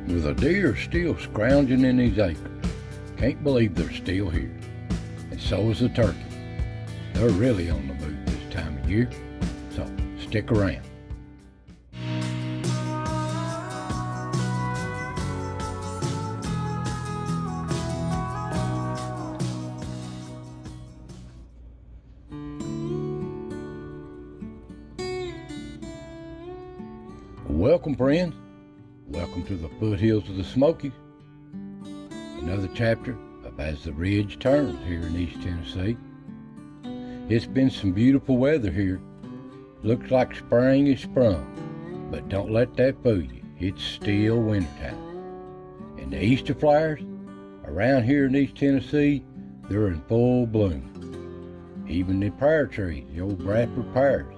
Well, the deer are still scrounging in these acres. Can't believe they're still here. And so is the turkey. They're really on the move this time of year, so stick around. Welcome, friends. Welcome to the foothills of the Smoky. Another chapter of As the Ridge Turns here in East Tennessee. It's been some beautiful weather here. Looks like spring is sprung, but don't let that fool you. It's still wintertime. And the Easter flowers around here in East Tennessee, they're in full bloom. Even the pear trees, the old Bradford pears,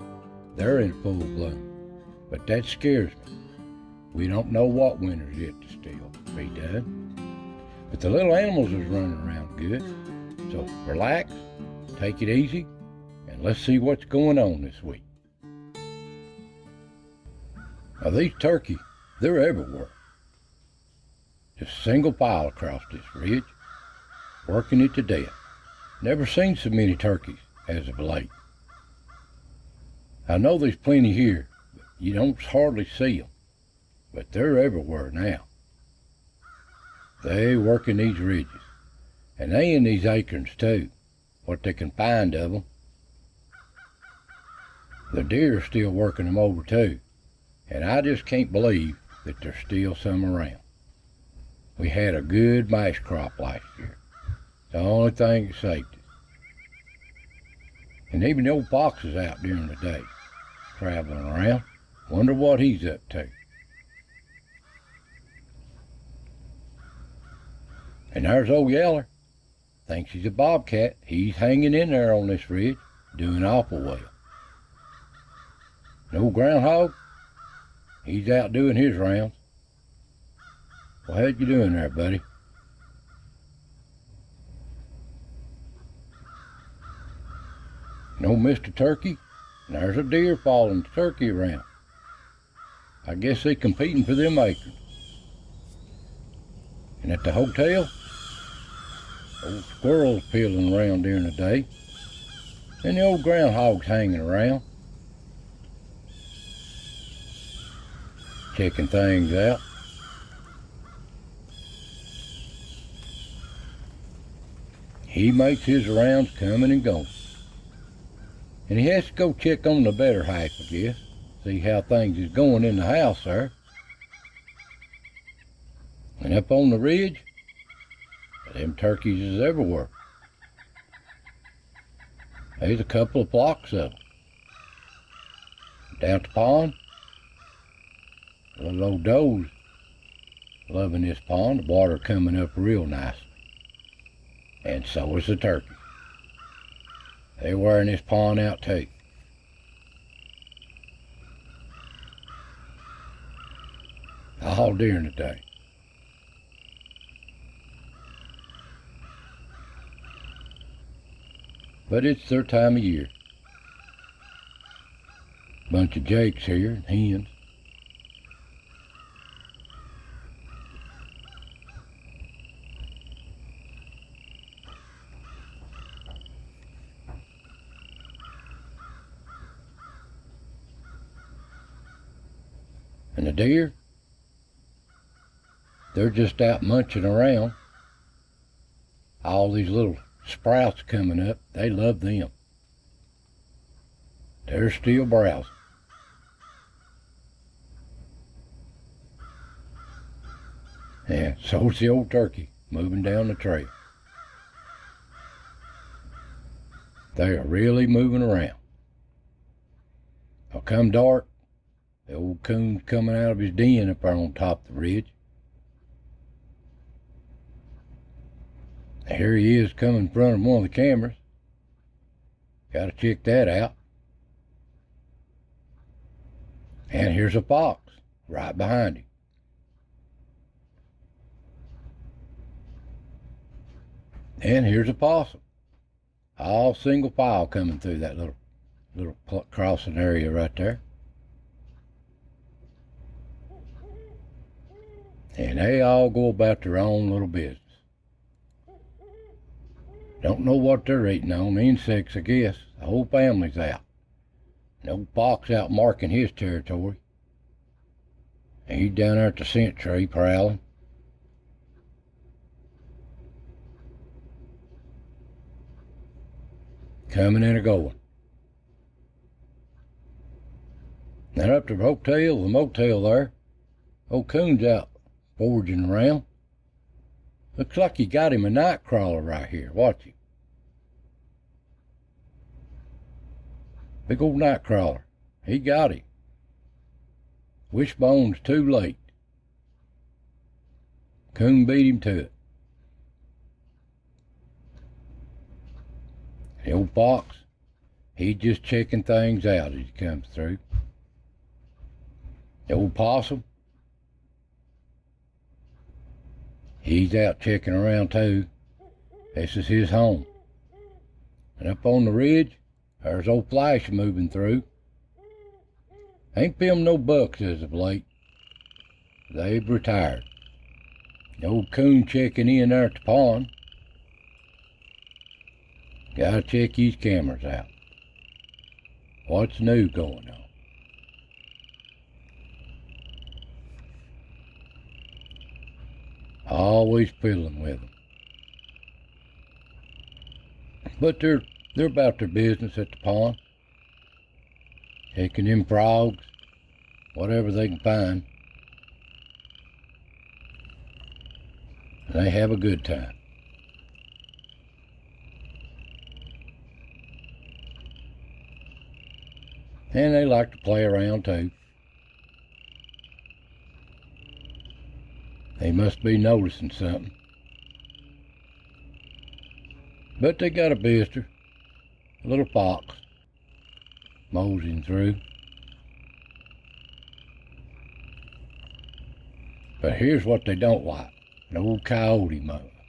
they're in full bloom. But that scares me. We don't know what winter's yet to still be done. But the little animals is running around good. So relax, take it easy, and let's see what's going on this week. Now these turkeys, they're everywhere. Just single file across this ridge, working it to death. Never seen so many turkeys as of late. I know there's plenty here, but you don't hardly see them. But they're everywhere now. They working these ridges, and they in these acorns too, what they can find of them. The deer are still working them over too, and I just can't believe that there's still some around. We had a good mash crop last year. The only thing that saved it. And even the old fox is out during the day, traveling around. Wonder what he's up to. And there's old Yeller. Thinks he's a bobcat. He's hanging in there on this ridge, doing awful well. And old groundhog, he's out doing his rounds. Well, how you doing there, buddy? And old Mr. Turkey, and there's a deer following the turkey around. I guess they're competing for them acorns. And at the hotel, old squirrels peeling around during the day, and the old groundhog's hanging around, checking things out. He makes his rounds coming and going. And he has to go check on the better half, I guess, see how things is going in the house there. And up on the ridge, them turkeys is everywhere. There's a couple of flocks of them. Down at the pond, little old does loving this pond. The water coming up real nicely. And so is the turkey. They're wearing this pond out too. All during the day. But it's their time of year. Bunch of jakes here and hens. And the deer, they're just out munching around. All these little sprouts coming up, they love them. They're still browsing. And so's the old turkey moving down the trail. They are really moving around. Now come dark, the old coon's coming out of his den up there on top of the ridge. Here he is coming in front of one of the cameras. Gotta check that out. And here's a fox right behind him. And here's a possum. All single file coming through that little crossing area right there. and they all go about their own little business. Don't know what they're eating on, insects, I guess. The whole family's out. And old Fox out marking his territory. And he's down there at the scent tree prowling. Coming and a-going. Now up to the hotel, the motel there. Old Coon's out foraging around. Looks like he got him a night crawler right here. Watch him. Big old night crawler. He got him. Wishbone's too late. Coon beat him to it. The old Fox, he's just checking things out as he comes through. The old Possum, he's out checking around too. This is his home. And up on the ridge, there's old Flash moving through. Ain't filmed no bucks as of late. They've retired. The old Coon checking in there at the pond. Gotta check these cameras out. What's new going on? Always fiddling with them. But they're about their business at the pond. Taking them frogs, whatever they can find. And they have a good time. And they like to play around too. They must be noticing something. But they got a visitor, a little fox, moseying through. But here's what they don't like. An old coyote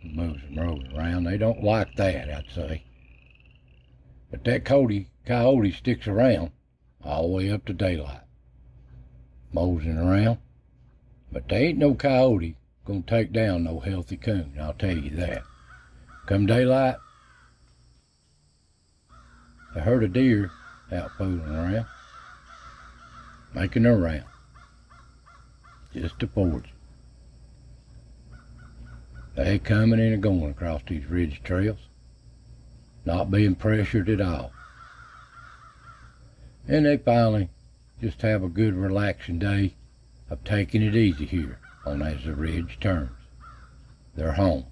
moves and rolling around. They don't like that, I'd say. But that coyote sticks around all the way up to daylight, moseying around. But there ain't no coyote gonna take down no healthy coon, I'll tell you that. Come daylight, a herd of deer out fooling around, making their round, just to forage. They coming and going across these ridge trails, not being pressured at all. And they finally just have a good relaxing day of taking it easy here on as the ridge turns. They're home.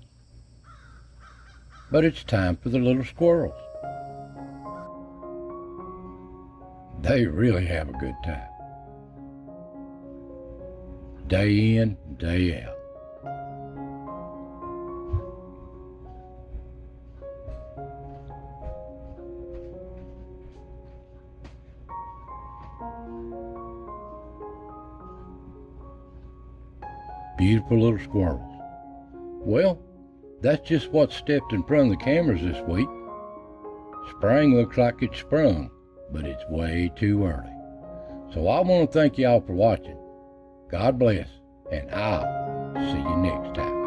But it's time for the little squirrels. They really have a good time. Day in, day out. Beautiful little squirrels. Well, that's just what stepped in front of the cameras this week. Spring looks like it's sprung, but it's way too early. So I want to thank y'all for watching. God bless, and I'll see you next time.